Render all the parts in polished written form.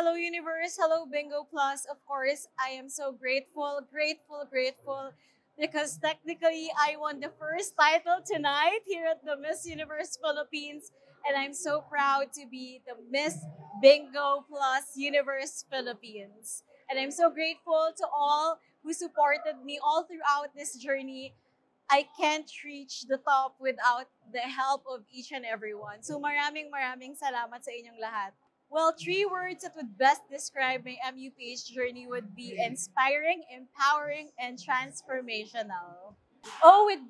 Hello, Universe. Hello, Bingo Plus. Of course, I am so grateful because technically I won the first title tonight here at the Miss Universe Philippines. And I'm so proud to be the Miss Bingo Plus Universe Philippines. And I'm so grateful to all who supported me all throughout this journey. I can't reach the top without the help of each and everyone. So maraming salamat sa inyong lahat. Well, three words that would best describe my MUPH journey would be inspiring, empowering, and transformational. Oh, with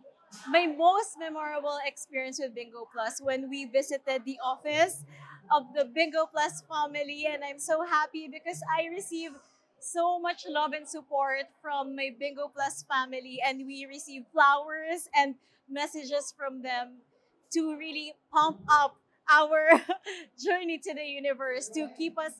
my most memorable experience with Bingo Plus when we visited the office of the Bingo Plus family, and I'm so happy because I received so much love and support from my Bingo Plus family, and we received flowers and messages from them to really pump up our journey to the universe, to keep us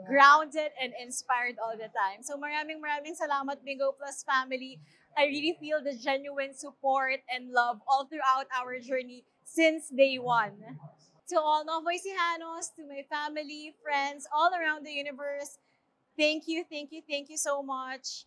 grounded and inspired all the time. So maraming salamat Bingo Plus family. I really feel the genuine support and love all throughout our journey since day one. To all Novoisijanos, to my family, friends, all around the universe, thank you so much.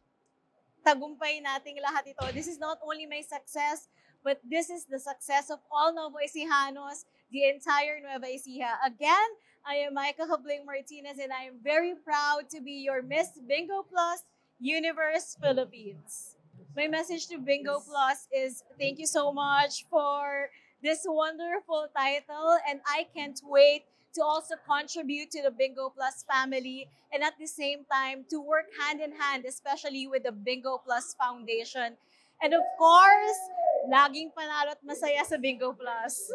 Tagumpay nating lahat ito. This is not only my success, but this is the success of all Novoisijanos, the entire Nueva Ecija. Again, I am Micah Habling Martinez, and I am very proud to be your Miss Bingo Plus Universe Philippines. My message to Bingo Plus is thank you so much for this wonderful title, and I can't wait to also contribute to the Bingo Plus family and at the same time to work hand in hand, especially with the Bingo Plus Foundation. And of course, laging panalo at masaya sa Bingo Plus.